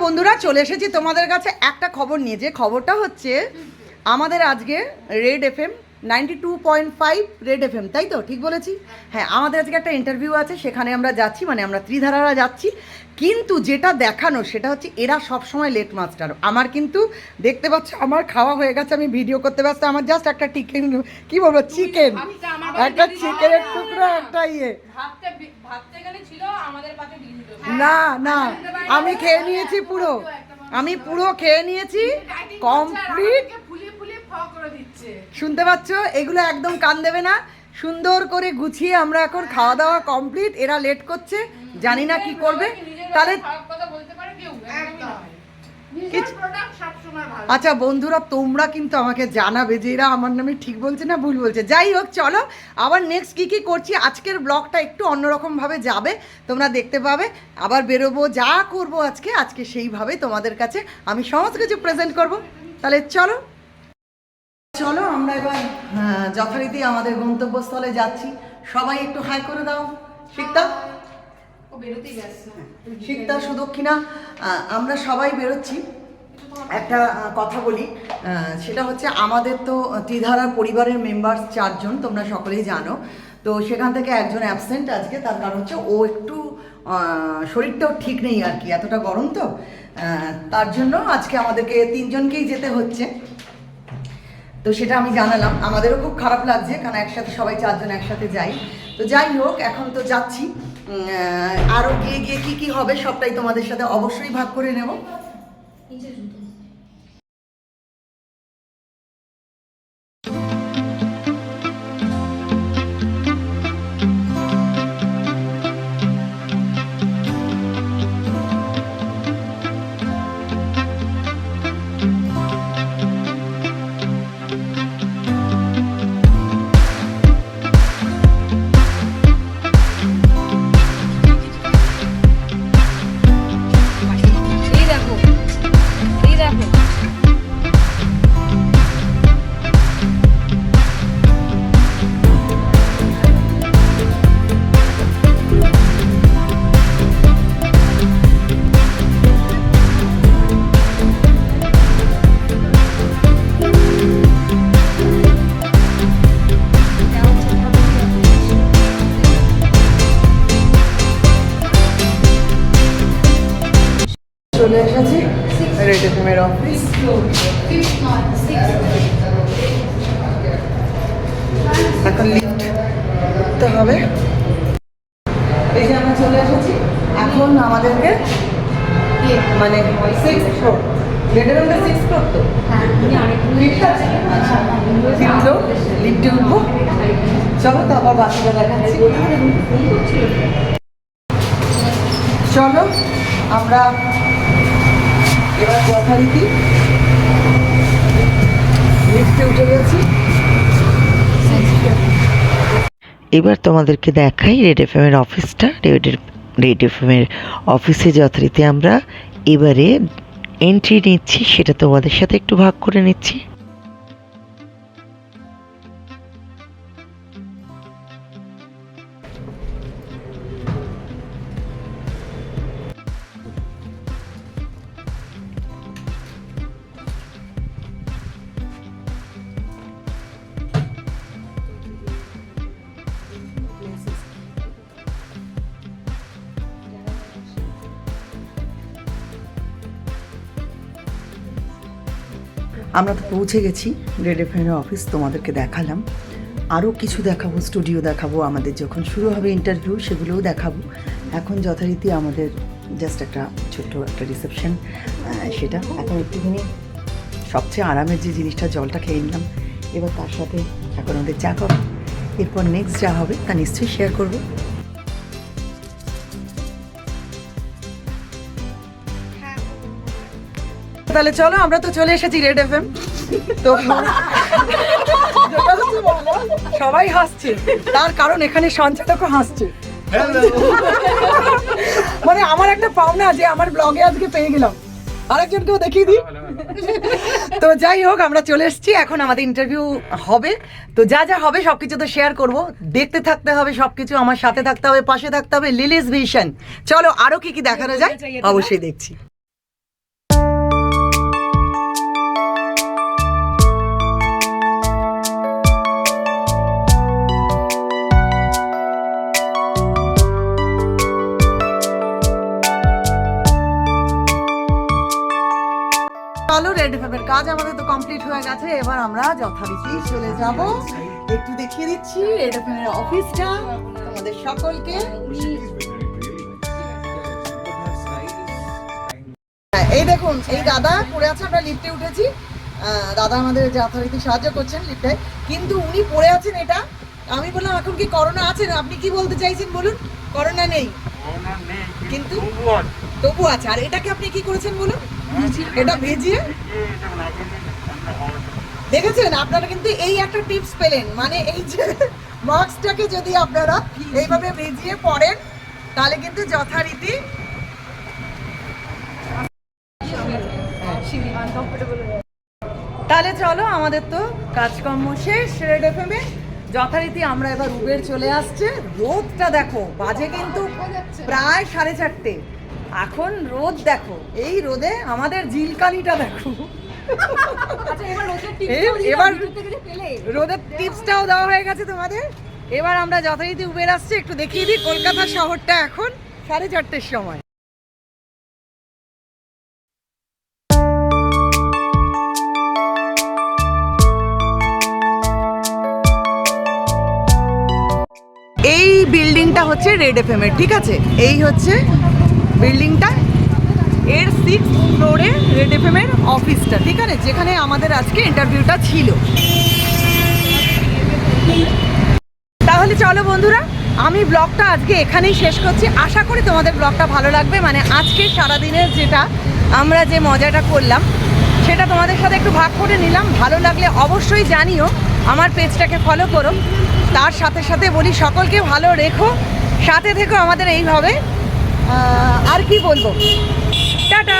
বন্ধুরা চলে এসেছি তোমাদের কাছে একটা খবর নিয়ে, যে খবরটা হচ্ছে আমাদের আজকে রেড এফএম 92.5 রেড এফএম, তাই তো ঠিক বলেছি? হ্যাঁ, আমাদের আজকে একটা ইন্টারভিউ আছে, সেখানে আমরা যাচ্ছি, মানে আমরা ত্রিধারারা যাচ্ছি। কিন্তু যেটা দেখানো সেটা হচ্ছে এরা সবসময় লেট মাস্টার। আমার কিন্তু দেখতে পাচ্ছ আমার খাওয়া হয়ে গেছে, আমি ভিডিও করতে ব্যস্ত। আমার জাস্ট একটা চিকেন, কি বলবো, চিকেন, একটা চিকেনের টুকরো, একটা ইয়ে। না না, আমি খেয়ে নিয়েছি পুরো, আমি পুরো খেয়ে নিয়েছি কমপ্লিট। শুনতে পাচ্ছ? এগুলো একদম কান দেবে না। সুন্দর করে গুছিয়ে আমরা এখন খাওয়া দাওয়া কমপ্লিট। এরা লেট করছে, জানি না কি করবে। তাহলে আচ্ছা বন্ধুরা, তোমরা কিন্তু আমাকে জানাবে যে এরা আমার নামে ঠিক বলছে না ভুল বলছে। যাই হোক, চলো আবার নেক্সট কী কী করছি। আজকের ব্লগটা একটু অন্যরকমভাবে যাবে, তোমরা দেখতে পাবে। আবার বেরোবো, যা করবো আজকে সেইভাবে তোমাদের কাছে আমি সমস্ত কিছু প্রেজেন্ট করব। তাহলে চলো চলো আমরা এবার যথারীতি আমাদের গন্তব্যস্থলে যাচ্ছি। সবাই একটু হাই করে দাও। শিকতা, শিকতা, সুদক্ষিণা, আমরা সবাই বেরোচ্ছি। একটা কথা বলি, সেটা হচ্ছে আমাদের তো ত্রিধারার পরিবারের মেম্বার্স 4 জন, তোমরা সকলেই জানো। তো সেখান থেকে একজন অ্যাবসেন্ট আজকে, তার কারণ হচ্ছে ও একটু শরীরটাও ঠিক নেই আর কি, এতটা গরম তো, তার জন্য আজকে আমাদেরকে 3 জনকেই যেতে হচ্ছে। তো সেটা আমি জানালাম, আমাদেরও খুব খারাপ লাগছে, কারণ একসাথে সবাই 4 জন একসাথে যাই। তো যাই হোক, এখন তো যাচ্ছি, আরও গিয়ে গিয়ে কী হবে সবটাই তোমাদের সাথে অবশ্যই ভাগ করে নেব। চলে এসেছি রেড এফএমের অফিস। এখন লিফট করতে হবে। এই যে আমরা চলে এসেছি, এখন আমাদেরকে মানে 6th ফ্লোর, রেড এফএমের 6th ফ্লোর তো লিফট আছে, 3 ফ্লোর লিফটে উঠবো। চলো তো আবার বাকিটা দেখাচ্ছি। চলো আমরা এবার যথারীতি লিফটে উঠে গেছি। এবার তোমাদেরকে দেখাই রেড এফএমের অফিসটা। রেড এফএমের অফিসে যথারীতি আমরা এবারে এন্ট্রি নিচ্ছি, সেটা তোমাদের সাথে একটু ভাগ করে নিচ্ছি। আমরা তো পৌঁছে গেছি রেড এফএমের অফিস, তোমাদেরকে দেখালাম। আরও কিছু দেখাবো, স্টুডিও দেখাবো, আমাদের যখন শুরু হবে ইন্টারভিউ সেগুলোও দেখাবো। এখন যথারীতি আমাদের জাস্ট একটা ছোট্ট একটা রিসেপশন, সেটা এখন একটুখানি সবচেয়ে আরামের যে জিনিসটা, জলটা খেয়ে নিলাম। এবার তার সাথে এখন আমাদের চা কফি, এরপর নেক্সট যা হবে তা নিশ্চয়ই শেয়ার করবো। তাহলে চলো, আমরা তো চলে এসেছি রেড এফএম। তো সবাই হাসছে, তার কারণ এখানে সঞ্চালকও হাসছে। মানে আমার একটা পাওনা যে আমার ব্লগে আজকে পেয়ে গেলাম, আরেকজনকেও দেখিয়ে দিই। তো যাই হোক, আমরা চলে এসেছি, এখন আমাদের ইন্টারভিউ হবে। তো যা যা হবে সবকিছু তো শেয়ার করব, দেখতে থাকতে হবে সবকিছু, আমার সাথে থাকতে হবে, পাশে থাকতে হবে। লিলিস ভিশন, চলো আরো কি কি দেখানো যায় অবশ্যই দেখছি। রেড এফএমের কাজ আমাদের তো কমপ্লিট হয়ে গেছে। এবার আমরা যথারীতি চলে যাব, একটু দেখিয়ে দিচ্ছি রেড এফএমের অফিসটা তোমাদের সকলকে। এই দেখুন, এই দাদা পড়ে আছে, আমরা লিফটে উঠেছি, দাদা আমাদের যথারীতি সাহায্য করছেন লিফটে, কিন্তু উনি পড়ে আছেন। এটা আমি বললাম এখন কি করোনা আছে না, আপনি কি বলতে চাইছেন বলুন? করোনা নেই কিন্তু তবু আছে। আর এটাকে আপনি কি করেছেন বলুন? এটা ভেজিয়ে দেখেছেন আপনারা, কিন্তু এই একটা টিপস পেলেন, মানে এই যে মাস্কটাকে যদি আপনারা এইভাবে ভেজিয়ে পড়েন তাহলে কিন্তু যথারীতি। তাহলে চলো, আমাদের তো কাজকর্ম শেষ রেড এফএমে, যথারীতি আমরা এবার উবের চলে আসছে। রোদটা দেখো, বাজে কিন্তু প্রায় 4:30। এখন রোদ দেখো, এই রোদে আমাদের জিলকানিটা দেখো। এবার রোদের টিপসটাও দেওয়া হয়ে গেছে তোমাদের। এবার আমরা যথারীতি উবের আসছে, একটু দেখিয়ে দিই কলকাতা শহরটা এখন 4:30 সময়। এই বিল্ডিংটা হচ্ছে রেড এফএম এর, ঠিক আছে? এই হচ্ছে বিল্ডিংটা, এর 6th ফ্লোরে রেড এফএম এর অফিসটা, ঠিক আছে, যেখানে আমাদের আজকে ইন্টারভিউটা ছিল। তাহলে চলো বন্ধুরা, আমি ব্লগটা আজকে এখানেই শেষ করছি। আশা করি তোমাদের ব্লগটা ভালো লাগবে। মানে আজকে সারাদিনের যেটা আমরা যে মজাটা করলাম সেটা তোমাদের সাথে একটু ভাগ করে নিলাম। ভালো লাগলে অবশ্যই জানিও, আমার পেজটাকে ফলো করো। তার সাথে সাথে বলি সকলকে ভালো রেখো, সাথে থেকো আমাদের এইভাবে। আর কি বলবো, টাটা।